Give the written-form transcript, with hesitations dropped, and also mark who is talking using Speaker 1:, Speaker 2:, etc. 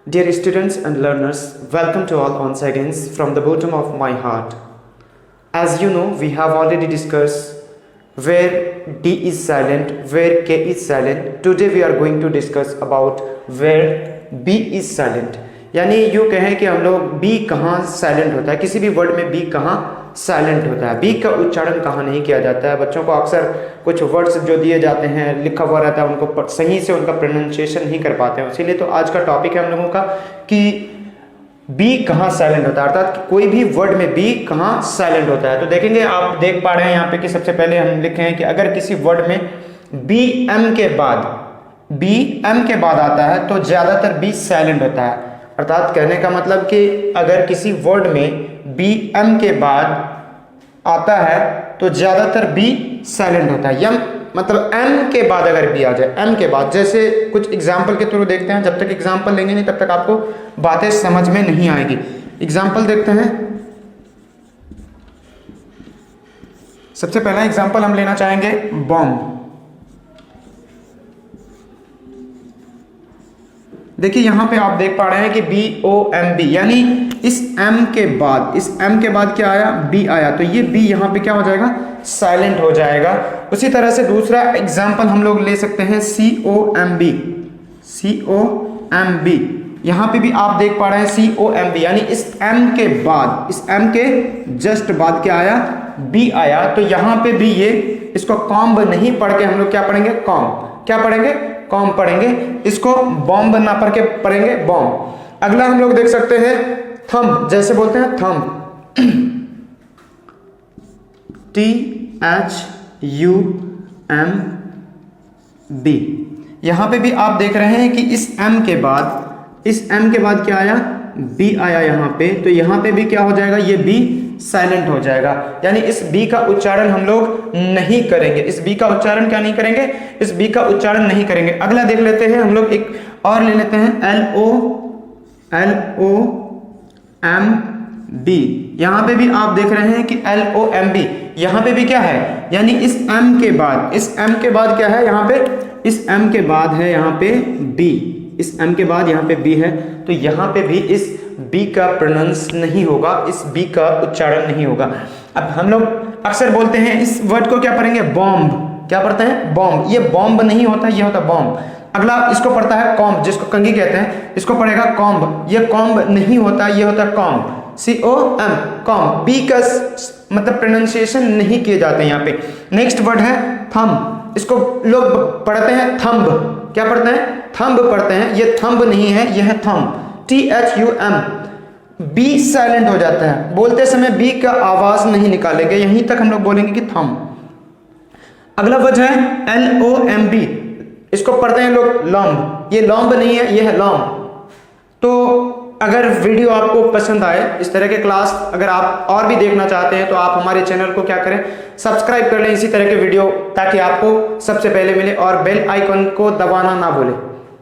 Speaker 1: Dear students and learners, welcome to all once again from the bottom of my heart. As you know, we have already discussed where D is silent, where K is silent. Today we are going to discuss about where B is silent. यानी यूँ कहें कि हम लोग B कहाँ silent होता है, किसी भी वर्ड में B कहाँ साइलेंट होता है, B का उच्चारण कहाँ नहीं किया जाता है। बच्चों को अक्सर कुछ वर्ड्स जो दिए जाते हैं लिखा हुआ रहता है, उनको सही से उनका प्रोनाउंसिएशन नहीं कर पाते हैं। इसीलिए तो आज का टॉपिक है हम लोगों का कि B कहाँ साइलेंट होता है, अर्थात कोई भी वर्ड में B कहाँ साइलेंट होता है। तो देखेंगे, आप देख पा रहे हैं यहाँ पे कि सबसे पहले हम लिखे हैं कि अगर किसी वर्ड में B M के बाद आता है तो ज़्यादातर B साइलेंट होता है। अर्थात कहने का मतलब कि अगर किसी वर्ड में बी एम के बाद आता है तो ज़्यादातर बी साइलेंट होता है। यम मतलब एम के बाद अगर बी आ जाए, एम के बाद, जैसे कुछ एग्जाम्पल के थ्रू देखते हैं। जब तक एग्जाम्पल लेंगे नहीं तब तक आपको बातें समझ में नहीं आएगी। एग्जाम्पल देखते हैं। सबसे पहला एग्जाम्पल हम लेना चाहेंगे बॉम्ब। देखिए यहाँ पे आप देख पा रहे हैं कि BOMB, यानी इस M के बाद क्या आया, B आया, तो ये B यहाँ पे क्या हो जाएगा, साइलेंट हो जाएगा। उसी तरह से दूसरा एग्जाम्पल हम लोग ले सकते हैं COMB। यहाँ पे भी आप देख पा रहे हैं COMB, यानी इस M के जस्ट बाद क्या आया, B आया, तो यहाँ पे भी ये इसको कॉम्ब नहीं पढ़ के हम लोग क्या पढ़ेंगे, कॉम पढ़ेंगे। इसको बॉम्ब ना पढ़ के पढ़ेंगे बॉम्ब। अगला हम लोग देख सकते हैं थंब, जैसे बोलते हैं थंब, THUMB। यहां पे भी आप देख रहे हैं कि इस M के बाद क्या आया, B आया यहाँ पे, तो यहाँ पे भी क्या हो जाएगा, ये B साइलेंट हो जाएगा। यानी इस B का उच्चारण हम लोग नहीं करेंगे। इस B का उच्चारण क्या नहीं करेंगे, इस B का उच्चारण नहीं करेंगे। अगला देख लेते हैं हम लोग, एक और ले लेते हैं LOMB। यहाँ पे भी आप देख रहे हैं कि LOMB, यहाँ पे भी क्या है, यानी इस M के बाद क्या है, यहाँ पे इस M के बाद है यहाँ पे B, इस M के बाद यहाँ पे B है, तो यहाँ पे भी इस B का प्रोनाउंस नहीं होगा, इस B का उच्चारण नहीं होगा। अब हम लोग अक्सर बोलते हैं इस वर्ड को क्या पढ़ेंगे, बॉम्ब। क्या पढ़ते हैं, बॉम्ब। ये बॉम्ब नहीं होता, ये होता बॉम्ब। अगला इसको पढ़ता है कॉम्ब, जिसको कंघी कहते हैं, इसको पढ़ेगा कॉम्ब। ये कॉम्ब नहीं होता, ये होता कॉम्ब, COM, कॉम्ब। B का मतलब प्रोनाउंसिएशन नहीं किए जाते यहाँ पे। नेक्स्ट वर्ड है थंब, इसको लोग पढ़ते हैं थंब। क्या पढ़ते हैं, थंब पढ़ते हैं। ये थंब नहीं है, यह है थंब, THUM। B साइलेंट हो जाता है, बोलते समय B का आवाज नहीं निकालेंगे, यहीं तक हम लोग बोलेंगे कि थंब। अगला वर्ड है LOMB, इसको पढ़ते हैं लोग लॉम्ब। ये लॉम्ब नहीं है, ये है लॉम्ब। तो अगर वीडियो आपको पसंद आए, इस तरह के क्लास अगर आप और भी देखना चाहते हैं तो आप हमारे चैनल को क्या करें, सब्सक्राइब कर लें इसी तरह के वीडियो, ताकि आपको सबसे पहले मिले, और बेल आइकन को दबाना ना भूलें।